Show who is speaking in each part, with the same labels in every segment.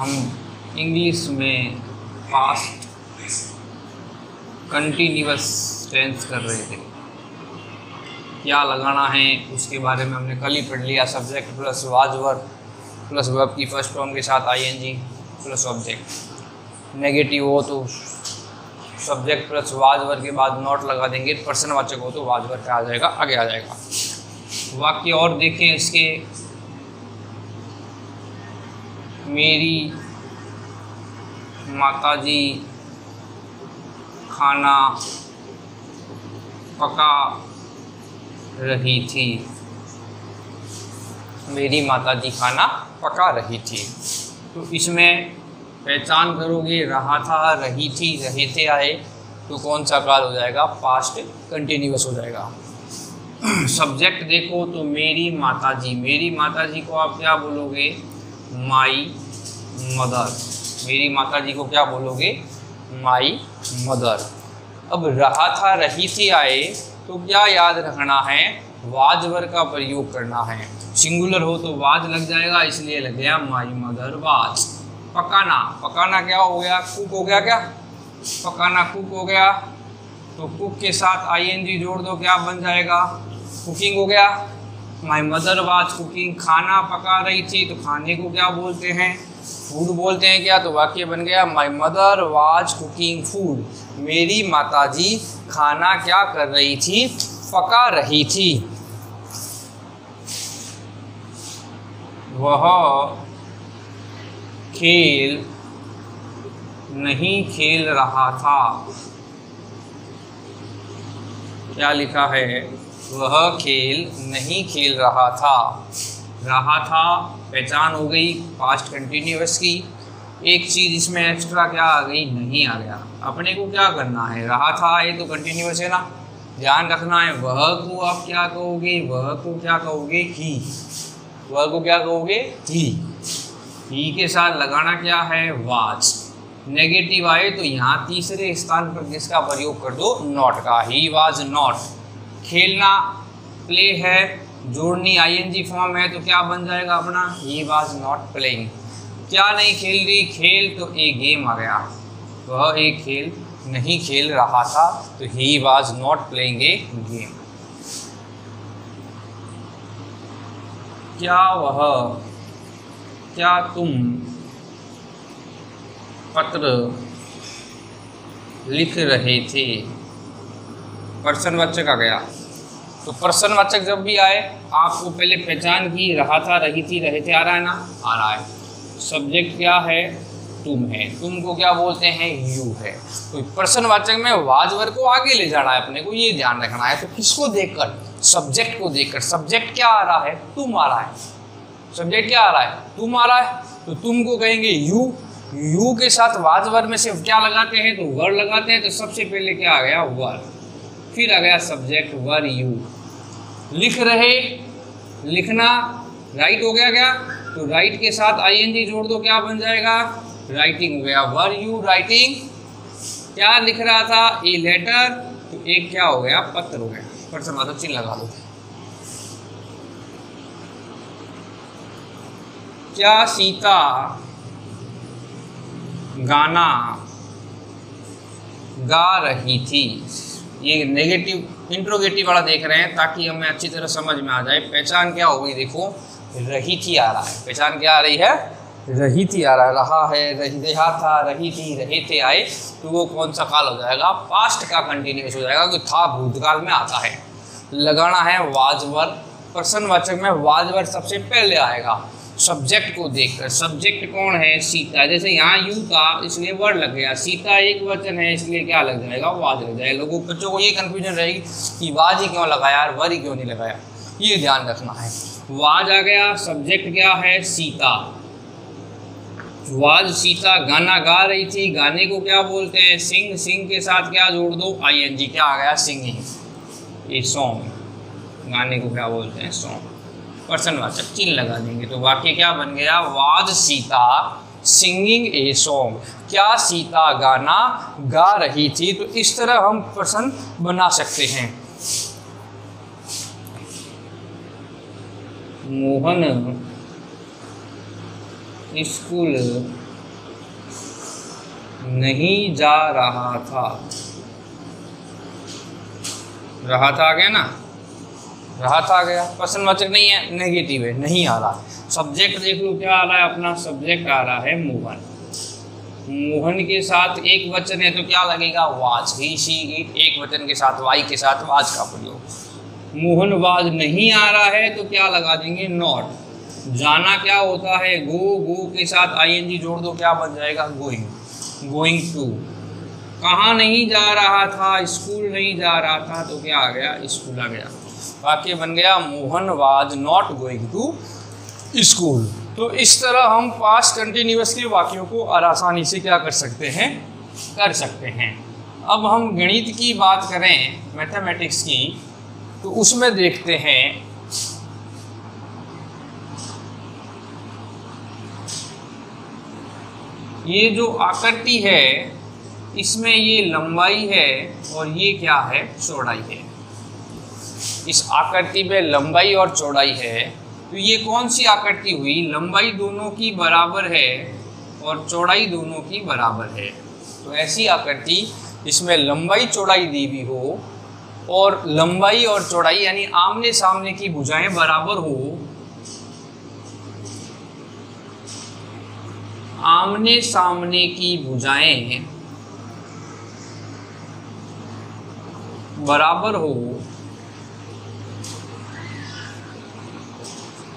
Speaker 1: हम इंग्लिश में past continuous tense कर रहे थे। क्या लगाना है उसके बारे में हमने कल ही पढ़ लिया। Subject plus was verb plus verb की फर्स्ट फॉर्म के साथ आईएनजी प्लस ऑब्जेक्ट। नेगेटिव हो तो सब्जेक्ट प्लस वाज वर्ब के बाद नॉट लगा देंगे। पर्सनवाचक हो तो वाज वर्ब पे आ जाएगा, आगे आ जाएगा। वाक्य और देखें इसके। मेरी माताजी खाना पका रही थी। मेरी माताजी खाना पका रही थी। तो इसमें पहचान करोगे, रहा था, रही थी, रहे थे आए तो कौन सा काल हो जाएगा? पास्ट कंटिन्यूअस हो जाएगा। सब्जेक्ट देखो तो मेरी माताजी, मेरी माताजी को आप क्या बोलोगे? My mother. मेरी माताजी को क्या बोलोगे? My mother. अब रहा था, रही थी आए तो क्या याद रखना है? वाज वर्ब का प्रयोग करना है। सिंगुलर हो तो वाज लग जाएगा, इसलिए लग गया माई मदर वाज। पकाना, पकाना क्या हो गया? कुक हो गया। क्या पकाना? कुक हो गया। तो कुक के साथ आईएनजी जोड़ दो, क्या बन जाएगा? कुकिंग हो गया। My mother was cooking. खाना पका रही थी तो खाने को क्या बोलते हैं? फूड बोलते हैं क्या? तो वाक्य बन गया my mother was cooking food. मेरी माताजी खाना क्या कर रही थी? पका रही थी। वह खेल नहीं खेल रहा था। क्या लिखा है? वह खेल नहीं खेल रहा था। रहा था पहचान हो गई पास्ट कंटिन्यूअस की। एक चीज़ इसमें एक्स्ट्रा क्या आ गई? नहीं आ गया। अपने को क्या करना है? रहा था ये तो कंटिन्यूअस है ना, ध्यान रखना है। वह को आप क्या कहोगे? वह को क्या कहोगे? ही। वह को क्या कहोगे? ही के साथ लगाना क्या है? वाज। नेगेटिव आए तो यहाँ तीसरे स्थान पर किसका प्रयोग कर दो? नॉट का। He was not. खेलना प्ले है, जोड़नी आईएनजी फॉर्म है तो क्या बन जाएगा अपना? He was not playing. क्या नहीं खेल रही? खेल तो एक गेम आ गया। वह एक खेल नहीं खेल रहा था तो he was not playing a game. क्या तुम पत्र लिख रहे थे? पर्सनवाचक आ गया। तो पर्सनवाचक जब भी आए आपको पहले पहचान की, रहा था, रही थी, रहे थे आ रहा है ना? आ रहा है। सब्जेक्ट क्या है? तुम है। तुम को क्या बोलते हैं? यू है। तो पर्सनवाचक में वाज वर्ब को आगे ले जाना है अपने को, ये ध्यान रखना है। तो किसको देखकर? सब्जेक्ट को देखकर। सब्जेक्ट क्या आ रहा है? तुम आ रहा है। सब्जेक्ट क्या आ रहा है? तुम आ रहा है। तो तुम को कहेंगे यू। यू के साथ वाज वर्ब में से क्या लगाते हैं? तो वर लगाते हैं। तो सबसे पहले क्या आ गया? वर। फिर आ गया सब्जेक्ट वर यू। लिख रहे, लिखना, राइट हो गया क्या? तो राइट के साथ आईएनजी जोड़ दो, क्या बन जाएगा? राइटिंग हो गया। Were you writing? क्या लिख रहा था? A letter. तो एक क्या हो गया? पत्र हो गया। पर्सनवाचक चिन्ह लगा दो। क्या सीता गाना गा रही थी? ये नेगेटिव इंट्रोगेटिव वाला देख रहे हैं ताकि हमें अच्छी तरह समझ में आ जाए। पहचान क्या हो गई? देखो रही थी आ रहा है। पहचान क्या आ रही है? रही थी आ रहा है। रहा है, रहा था, रही थी, रहे थे आए तो वो कौन सा काल हो जाएगा? पास्ट का कंटिन्यूअस हो जाएगा, क्योंकि था भूतकाल में आता है। लगाना है वाज वर्ब। पर्सनवाचक में वाज वर्ब सबसे पहले आएगा सब्जेक्ट को देखकर। सब्जेक्ट कौन है? सीता। जैसे यहाँ यू था इसलिए वर्ड लग गया। सीता एक वचन है इसलिए क्या लग जाएगा? वाज लग जाएगा। लोगों बच्चों को ये कन्फ्यूजन रहेगी कि वाज ही क्यों लगाया, वर ही क्यों नहीं लगाया। ये ध्यान रखना है। वाज आ गया। सब्जेक्ट क्या है? सीता। वाज सीता गाना गा रही थी। गाने को क्या बोलते हैं? सिंग। सिंग के साथ क्या जोड़ दो? आईएनजी। क्या आ गया? सिंगिंग। ये सॉन्ग। गाने को क्या बोलते हैं? सॉन्ग। पर्सनवाचक चिन्ह लगा देंगे तो वाक्य क्या बन गया? Was Sita singing a song. क्या सीता गाना गा रही थी? तो इस तरह हम प्रश्न बना सकते हैं। मोहन स्कूल नहीं जा रहा था। रहा था आ गया ना, रहा था आ गया। प्रश्नवाचक नहीं है, नेगेटिव है, नहीं आ रहा। सब्जेक्ट देख लो क्या आ रहा है, अपना सब्जेक्ट आ रहा है मोहन। मोहन के साथ एक वचन है तो क्या लगेगा, वाज, ही शी इट। एक वचन के साथ वाई के साथ वाज का प्रयोग। मोहन वाज नहीं आ रहा है तो क्या लगा देंगे, नॉट। जाना क्या होता है, गो, गो के साथ आईएनजी जोड़ दो, क्या बन जाएगा, गोइंग, गोइंग टू। कहाँ नहीं जा रहा था, स्कूल नहीं जा रहा था तो क्या आ गया, स्कूल आ गया। वाक्य बन गया Mohan was not going to school. तो इस तरह हम पास्ट कंटिन्यूअस के वाक्यों को आसानी से क्या कर सकते हैं, कर सकते हैं। अब हम गणित की बात करें, मैथमेटिक्स की, तो उसमें देखते हैं ये जो आकृति है इसमें ये लंबाई है और ये क्या है, चौड़ाई है। इस आकृति में लंबाई और चौड़ाई है, तो ये कौन सी आकृति हुई, लंबाई दोनों की बराबर है और चौड़ाई दोनों की बराबर है। तो ऐसी आकृति इसमें लंबाई चौड़ाई दी हुई हो और लंबाई और चौड़ाई यानी आमने सामने की भुजाएं बराबर हो, आमने सामने की भुजाएं बराबर हो,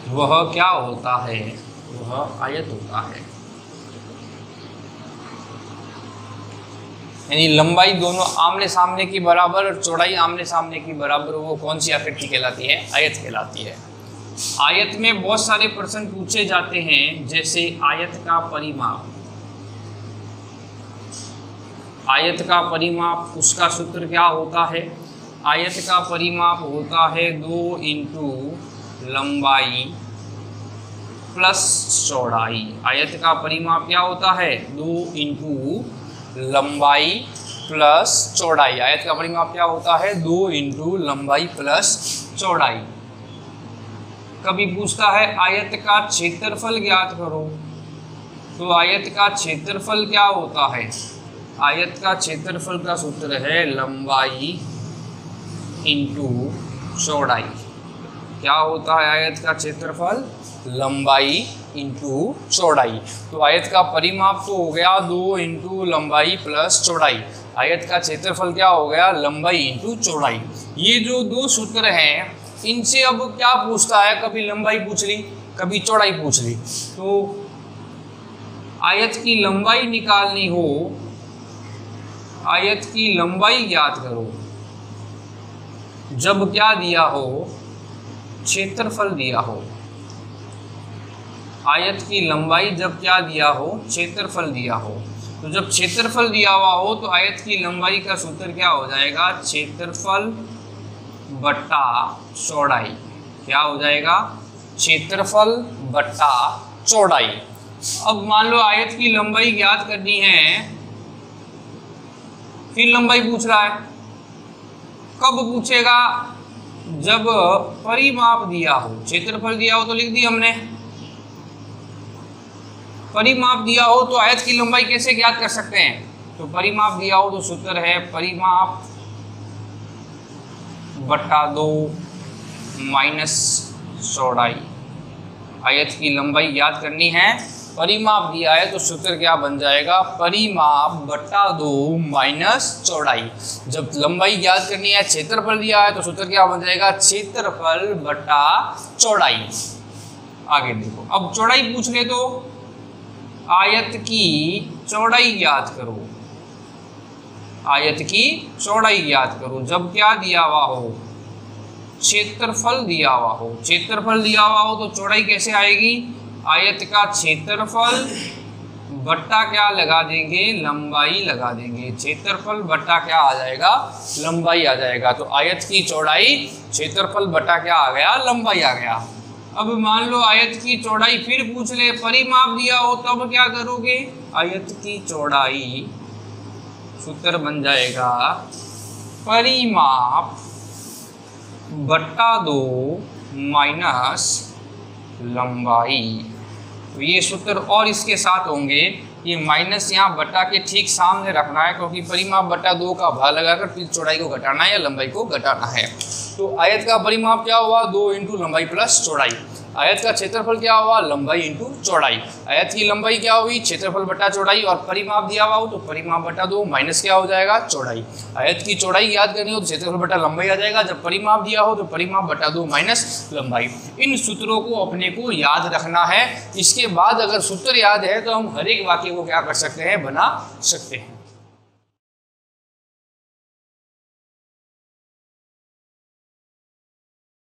Speaker 1: वह क्या होता है, वह आयत होता है। यानी लंबाई दोनों आमने सामने की बराबर और चौड़ाई आमने सामने की बराबर, वो कौन सी आकृति कहलाती है, आयत कहलाती है। आयत में बहुत सारे प्रश्न पूछे जाते हैं, जैसे आयत का परिमाप। आयत का परिमाप, उसका सूत्र क्या होता है, आयत का परिमाप होता है 2 इंटू लंबाई प्लस चौड़ाई। आयत का परिमाप क्या होता है, 2 इंटू लंबाई प्लस चौड़ाई। आयत का परिमाप क्या होता है, 2 इंटू लंबाई प्लस चौड़ाई। कभी पूछता है आयत का क्षेत्रफल ज्ञात करो, तो आयत का क्षेत्रफल क्या होता है, आयत का क्षेत्रफल का सूत्र है लंबाई इंटू चौड़ाई। क्या होता है आयत का क्षेत्रफल, लंबाई इंटू चौड़ाई। तो आयत का परिमाप तो हो गया 2 इंटू लंबाई प्लस चौड़ाई। आयत का क्षेत्रफल क्या हो गया, लंबाई इंटू चौड़ाई। ये जो दो सूत्र हैं, इनसे अब क्या पूछता है, कभी लंबाई पूछ ली, कभी चौड़ाई पूछ ली। तो आयत की लंबाई निकालनी हो, आयत की लंबाई ज्ञात करो, जब क्या दिया हो, क्षेत्रफल दिया हो। आयत की लंबाई जब क्या दिया हो, क्षेत्रफल दिया हो। तो जब क्षेत्रफल दिया हुआ हो तो आयत की लंबाई का सूत्र क्या हो जाएगा, क्षेत्रफल बट्टा चौड़ाई। क्या हो जाएगा, क्षेत्रफल बट्टा चौड़ाई। अब मान लो आयत की लंबाई ज्ञात करनी है, फिर लंबाई पूछ रहा है। कब पूछेगा, जब परिमाप दिया हो। क्षेत्रफल दिया हो तो लिख दी हमने, परिमाप दिया हो तो आयत की लंबाई कैसे ज्ञात कर सकते हैं, तो परिमाप दिया हो तो सूत्र है परिमाप बट्टा 2 माइनस चौड़ाई। आयत की लंबाई ज्ञात करनी है, परिमाप दिया है तो सूत्र क्या बन जाएगा, परिमाप बट्टा 2 माइनस चौड़ाई। जब लंबाई ज्ञात करनी है, क्षेत्रफल दिया है तो सूत्र क्या बन जाएगा, क्षेत्रफल बट्टा चौड़ाई। आगे देखो, अब चौड़ाई पूछ ले तो आयत की चौड़ाई ज्ञात करो। आयत की चौड़ाई ज्ञात करो जब क्या दिया हुआ हो, क्षेत्रफल दिया हुआ हो। क्षेत्रफल दिया हुआ हो तो चौड़ाई कैसे आएगी, आयत का क्षेत्रफल बट्टा क्या लगा देंगे, लंबाई लगा देंगे। क्षेत्रफल बट्टा क्या आ जाएगा, लंबाई आ जाएगा। तो आयत की चौड़ाई क्षेत्रफल बट्टा क्या आ गया, लंबाई आ गया। अब मान लो आयत की चौड़ाई फिर पूछ ले, परिमाप दिया हो तब क्या करोगे, आयत की चौड़ाई सूत्र बन जाएगा परिमाप बट्टा 2 माइनस लंबाई। तो ये सूत्र और इसके साथ होंगे ये माइनस यहाँ बटा के ठीक सामने रखना है, क्योंकि परिमाप बटा 2 का भाग लगाकर फिर चौड़ाई को घटाना है या लंबाई को घटाना है। तो आयत का परिमाप क्या हुआ, 2 इंटू लंबाई प्लस चौड़ाई। आयत का क्षेत्रफल क्या हुआ, लंबाई इंटू चौड़ाई। आयत की लंबाई क्या हुई, क्षेत्रफल बटा चौड़ाई, और परिमाप दिया हुआ हो तो परिमाप बटा 2 माइनस क्या हो जाएगा, चौड़ाई। आयत की चौड़ाई याद करनी हो तो क्षेत्रफल बटा लंबाई आ जाएगा, जब परिमाप दिया हो तो परिमाप बटा 2 माइनस लंबाई। इन सूत्रों को अपने को याद रखना है। इसके बाद अगर सूत्र याद है तो हम हर एक वाक्य को क्या कर सकते हैं, बना सकते हैं।